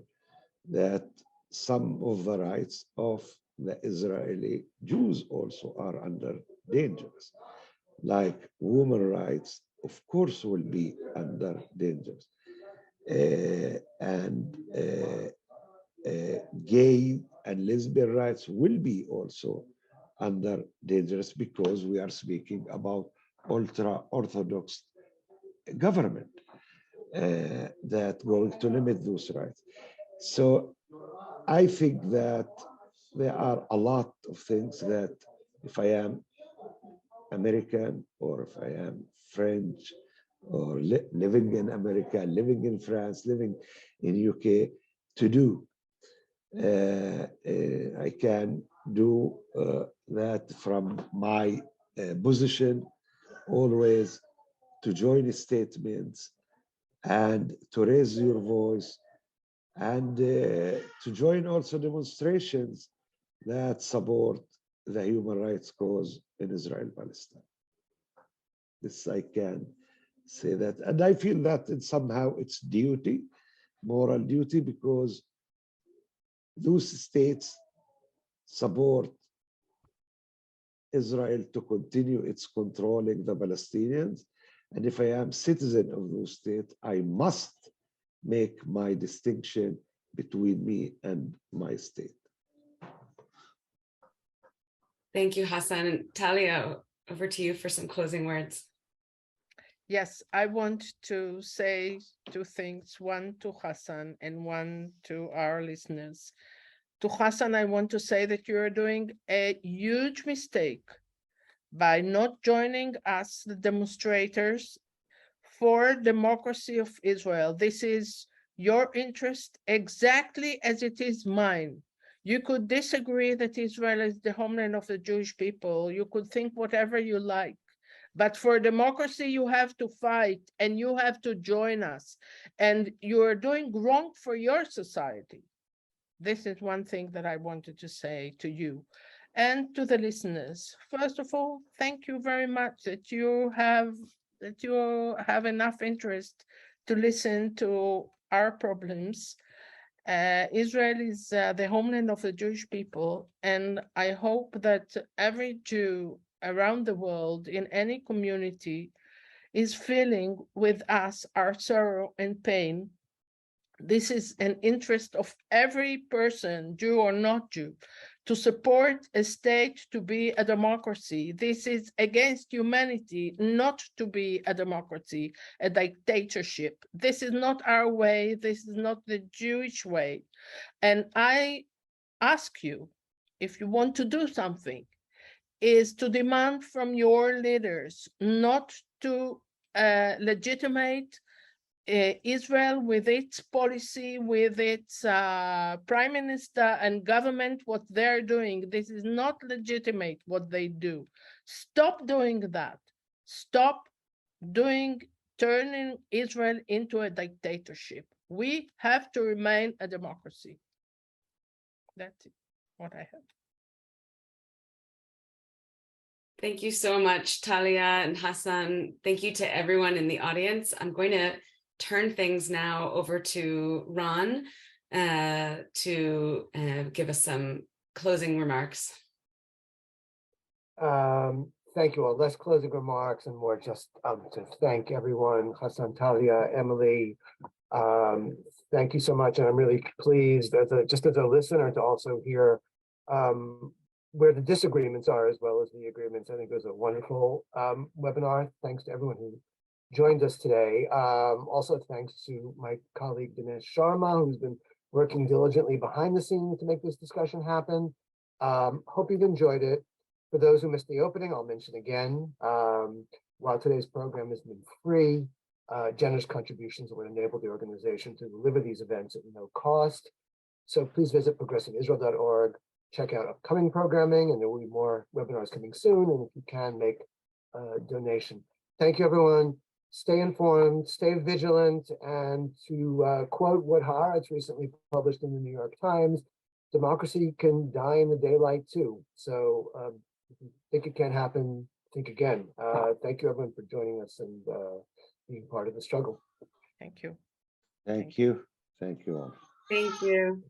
that some of the rights of the Israeli Jews also are under danger. Like women rights, of course, will be under danger. Gay and lesbian rights will be also under dangerous, because we are speaking about ultra-Orthodox government that going to limit those rights. So I think that there are a lot of things that if I am American or if I am French or living in America, living in France, living in UK, to do. I can do that from my position, always to join statements and to raise your voice, and to join also demonstrations that support the human rights cause in Israel-Palestine. This I can say that. And I feel that somehow it's duty, moral duty, because those states support Israel to continue its controlling the Palestinians. And if I am citizen of those states, I must make my distinction between me and my state.
Thank you, Hassan. Talia, over to you for some closing words.
Yes, I want to say two things, one to Hassan and one to our listeners. To Hassan, I want to say that you're doing a huge mistake by not joining us, the demonstrators, for democracy of Israel. This is your interest exactly as it is mine. You could disagree that Israel is the homeland of the Jewish people. You could think whatever you like. But for democracy, you have to fight and you have to join us. And you are doing wrong for your society. This is one thing that I wanted to say to you and to the listeners. First of all, thank you very much that you have enough interest to listen to our problems. Israel is the homeland of the Jewish people, and I hope that every Jew around the world in any community is feeling with us our sorrow and pain. This is an interest of every person, Jew or not Jew, to support a state to be a democracy. This is against humanity not to be a democracy, a dictatorship. This is not our way. This is not the Jewish way. And I ask you, if you want to do something, is to demand from your leaders not to legitimate Israel with its policy, with its prime minister and government, what they're doing. This is not legitimate what they do. Stop doing that. Stop turning Israel into a dictatorship. We have to remain a democracy. That's it, what I have.
Thank you so much, Talia and Hassan. Thank you to everyone in the audience. I'm going to turn things now over to Ron to give us some closing remarks.
Thank you all. Less closing remarks and more just to thank everyone, Hassan, Talia, Emily. Thank you so much. And I'm really pleased just as a listener to also hear where the disagreements are as well as the agreements. I think it was a wonderful webinar. Thanks to everyone who joined us today. Also thanks to my colleague Dinesh Sharma, who's been working diligently behind the scenes to make this discussion happen. Hope you've enjoyed it. For those who missed the opening, I'll mention again, while today's program has been free, generous contributions will enable the organization to deliver these events at no cost. So please visit progressiveisrael.org, check out upcoming programming, and there will be more webinars coming soon. And if you can, make a donation. Thank you, everyone. Stay informed, stay vigilant, and to quote what Haaretz recently published in the New York Times, democracy can die in the daylight too. So if you think it can happen, think again. Thank you, everyone, for joining us and being part of the struggle.
Thank you.
Thank you. Thank you all.
Thank you.